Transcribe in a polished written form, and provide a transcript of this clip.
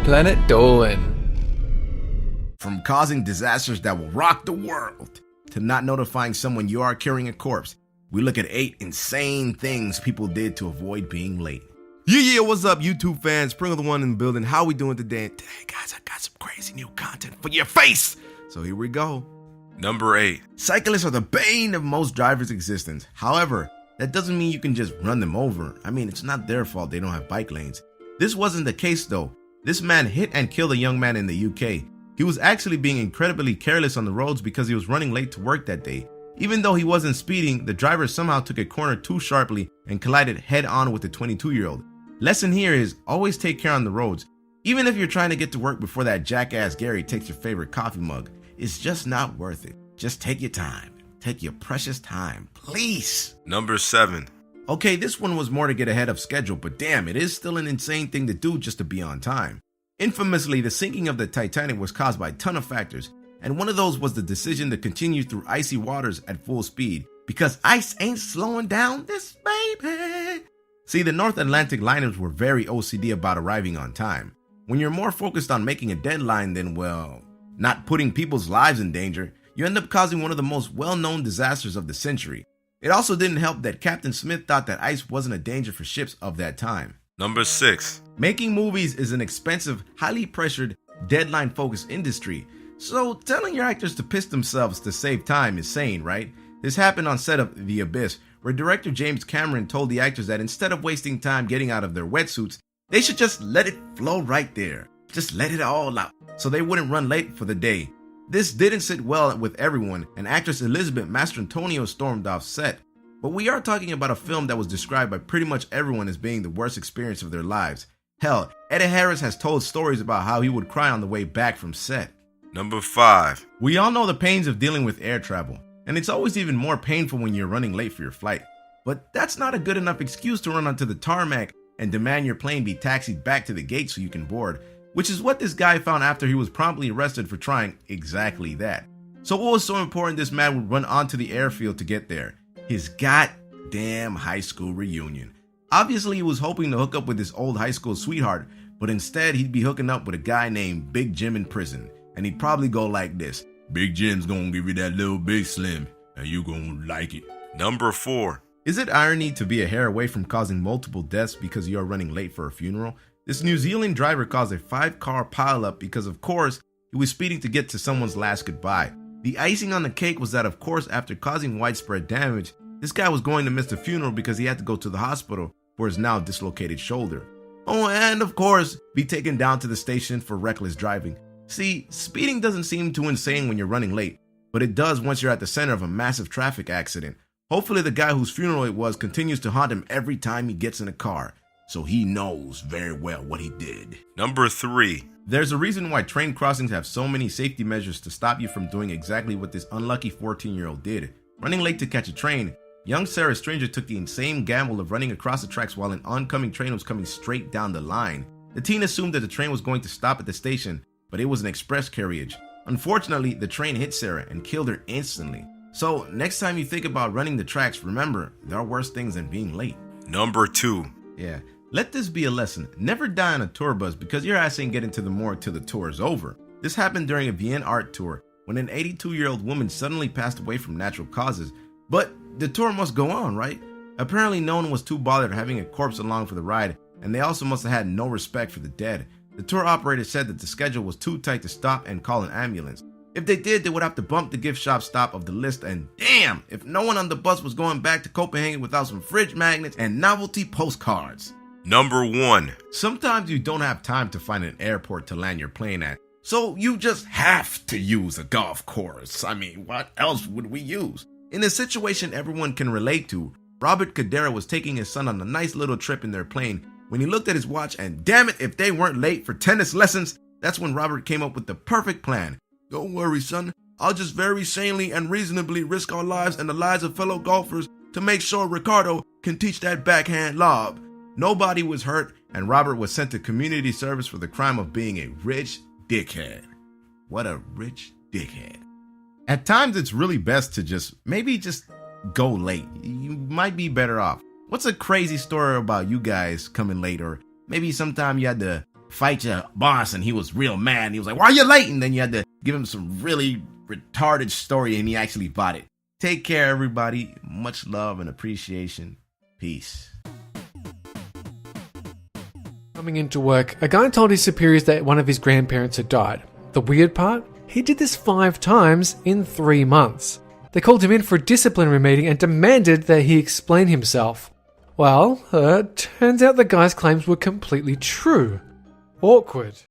Planet Dolan. From causing disasters that will rock the world to not notifying someone you are carrying a corpse, we look at 8 insane things people did to avoid being late. Yeah, what's up, YouTube fans? Sprinkle the one in the building. How we doing today? And today, guys, I got some crazy new content for your face. So here we go. Number 8. Cyclists are the bane of most drivers' existence. However, that doesn't mean you can just run them over. I mean, it's not their fault they don't have bike lanes. This wasn't the case though. This man hit and killed a young man in the UK. He was actually being incredibly careless on the roads because he was running late to work that day. Even though he wasn't speeding, the driver somehow took a corner too sharply and collided head on with the 22-year-old. Lesson here is always take care on the roads. Even if you're trying to get to work before that jackass Gary takes your favorite coffee mug, it's just not worth it. Just take your time. Take your precious time, please. Number 7. Okay, this one was more to get ahead of schedule, but damn, it is still an insane thing to do just to be on time. Infamously, the sinking of the Titanic was caused by a ton of factors, and one of those was the decision to continue through icy waters at full speed, because ice ain't slowing down this baby. See, the North Atlantic liners were very OCD about arriving on time. When you're more focused on making a deadline than, well, not putting people's lives in danger, you end up causing one of the most well-known disasters of the century. It also didn't help that Captain Smith thought that ice wasn't a danger for ships of that time. Number 6. Making movies is an expensive, highly pressured, deadline-focused industry, so telling your actors to piss themselves to save time is sane, right? This happened on set of The Abyss, where director James Cameron told the actors that instead of wasting time getting out of their wetsuits, they should just let it flow right there. Just let it all out, so they wouldn't run late for the day. This didn't sit well with everyone, and actress Elizabeth Mastrantonio stormed off set. But we are talking about a film that was described by pretty much everyone as being the worst experience of their lives. Hell, Ed Harris has told stories about how he would cry on the way back from set. Number 5. We all know the pains of dealing with air travel, and it's always even more painful when you're running late for your flight. But that's not a good enough excuse to run onto the tarmac and demand your plane be taxied back to the gate so you can board, which is what this guy found after he was promptly arrested for trying exactly that. So what was so important this man would run onto the airfield to get there? His goddamn high school reunion. Obviously he was hoping to hook up with his old high school sweetheart, but instead he'd be hooking up with a guy named Big Jim in prison, and he'd probably go like this: Big Jim's gonna give you that little Big Slim, and you gonna like it. Number 4. Is it irony to be a hair away from causing multiple deaths because you are running late for a funeral? This New Zealand driver caused a 5-car pileup because, of course, he was speeding to get to someone's last goodbye. The icing on the cake was that, of course, after causing widespread damage, this guy was going to miss the funeral because he had to go to the hospital for his now dislocated shoulder. Oh, and of course, be taken down to the station for reckless driving. See, speeding doesn't seem too insane when you're running late, but it does once you're at the center of a massive traffic accident. Hopefully the guy whose funeral it was continues to haunt him every time he gets in a car, so he knows very well what he did. Number 3. There's a reason why train crossings have so many safety measures to stop you from doing exactly what this unlucky 14-year-old did. Running late to catch a train, young Sarah Stranger took the insane gamble of running across the tracks while an oncoming train was coming straight down the line. The teen assumed that the train was going to stop at the station, but it was an express carriage. Unfortunately, the train hit Sarah and killed her instantly. So next time you think about running the tracks, remember, there are worse things than being late. Number 2. Yeah. Let this be a lesson. Never die on a tour bus because your ass ain't getting to the morgue till the tour is over. This happened during a Vienna art tour when an 82-year-old woman suddenly passed away from natural causes. But the tour must go on, right? Apparently no one was too bothered having a corpse along for the ride, and they also must have had no respect for the dead. The tour operator said that the schedule was too tight to stop and call an ambulance. If they did, they would have to bump the gift shop stop of the list, and damn, if no one on the bus was going back to Copenhagen without some fridge magnets and novelty postcards. Number 1. Sometimes you don't have time to find an airport to land your plane at, so you just have to use a golf course. I mean, what else would we use? In a situation everyone can relate to, Robert Cadera was taking his son on a nice little trip in their plane when he looked at his watch, and damn it, if they weren't late for tennis lessons, that's when Robert came up with the perfect plan. Don't worry, son. I'll just very sanely and reasonably risk our lives and the lives of fellow golfers to make sure Ricardo can teach that backhand lob. Nobody was hurt, and Robert was sent to community service for the crime of being a rich dickhead. What a rich dickhead. At times, it's really best to just go late. You might be better off. What's a crazy story about you guys coming late, or maybe sometime you had to fight your boss and he was real mad. He was like, why are you late? And then you had to give him some really retarded story and he actually bought it. Take care, everybody. Much love and appreciation. Peace. Coming into work, a guy told his superiors that one of his grandparents had died. The weird part? He did this 5 times in 3 months. They called him in for a disciplinary meeting and demanded that he explain himself. Well, turns out the guy's claims were completely true. Awkward.